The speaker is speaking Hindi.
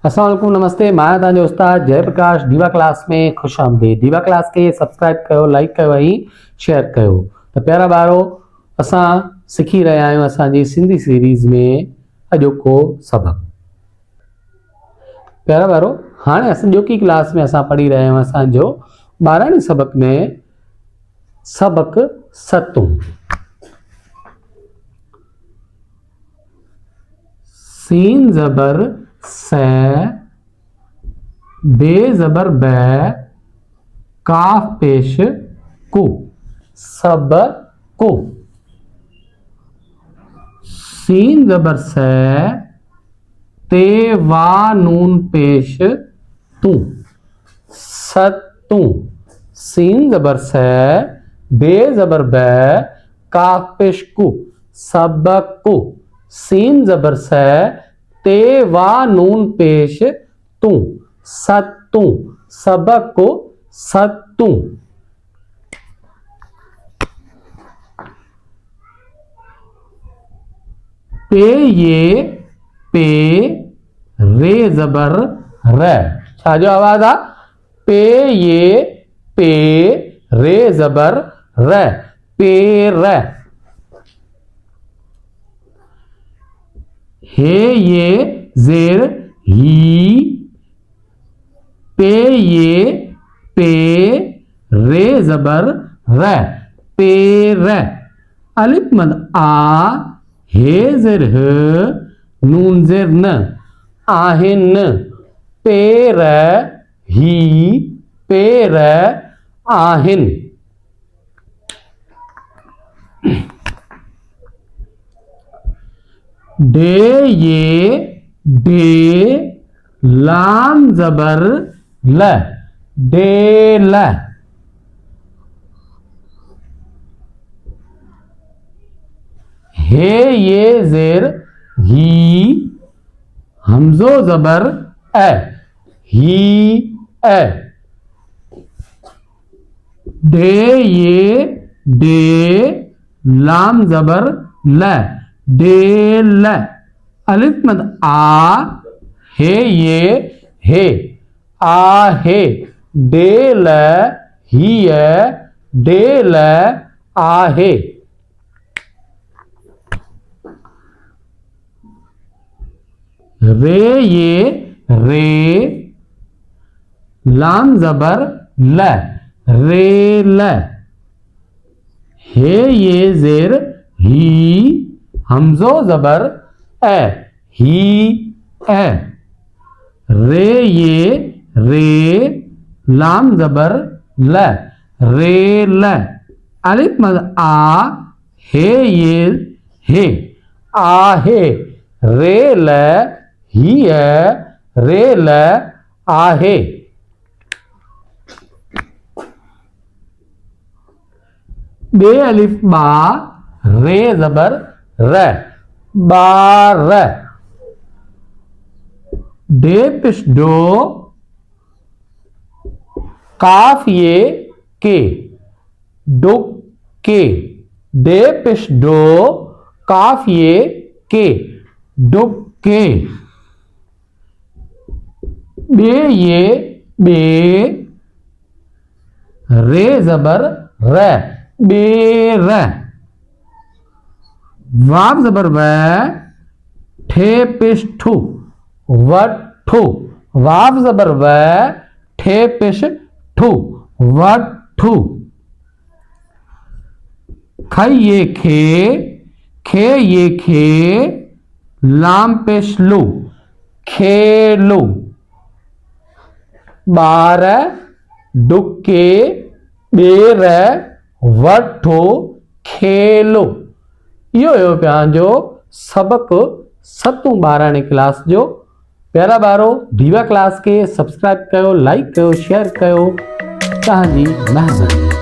अस्सलाम वालेकुम, नमस्ते। मैं तव्हांजो उस्ताद जयप्रकाश दीवा क्लास में खुश आमदीद। दीवा क्लास के सब्सक्राइब कयो, लाइक कयो ऐं शेयर कयो। तो प्यारा ॿारो, असां सिखी रहिया आहियूं असांजी सिंधी सीरीज़ में अॼोको सबक। प्यारा ॿारो, हाणे अॼोकी क्लास में असां पढ़ी रहिया आहियूं असांजो 12वें सबक में सबक 7। सीन ज़बर से, बे ज़बर बै, काफ पेश कु, सब को। सीन ज़बर से, ते वा नून पेश तू, सतू। सीन ज़बर से, बे ज़बर बै, काफ पेश कु, सबकु। सीन ज़बर से, ते वा नून पेश तू, सतू, सबकु, सतू। पे ये पे, रे ज़बर रे। छा जो आवाज़ आ? पे ये पे, रे ज़बर रे, पेर। हे ये जेर ही, पे ये पे, रे ज़बर रे, पेर। अलिफ मद आ, हे जेर ह, नून जेर न, आहिन। पेर ही, पेर आहिन। डे ये डे, लाम ज़बर ल, डेल। हे ये जेर ही, हमजो ज़बर ए, ही ए। डे ये डे, लाम ज़बर ल, डेल। अलिफ मद आ, हे ये हे, आहे। डेल ही, डेल आहे। रे ये रे, लाम ज़बर ल, रेल। हे ये जेर ही, हमजो ज़बर ए, ही ए। रे ये रे, लाम ज़बर ल, रेल। अलिफ मद आ, हे ये हे, आहे। रेल ही, रेल आहे। बे अलिफ बा, रे ज़बर र, बार। डे पेश डो, काफ ये के, डुक के। डे पेश डो, काफ ये के, डुक के। बे ये बे, रे ज़बर र, बेर। वाव ज़बर व, ठे पेश ठू, वठू। वाव ज़बर व, ठे पेश ठू, वठू। खई ये खे ये खे, लाम पेश लू, खेलू। बार, डुके, बेर, वठो, खेलो। इहो हुयो पंहिंजो सबक 7 12वें क्लास जो। प्यारा ॿारो, दीवा क्लास के सब्सक्राइब कयो, लाइक कयो, शेयर कयो। तव्हांजी महिरबानी।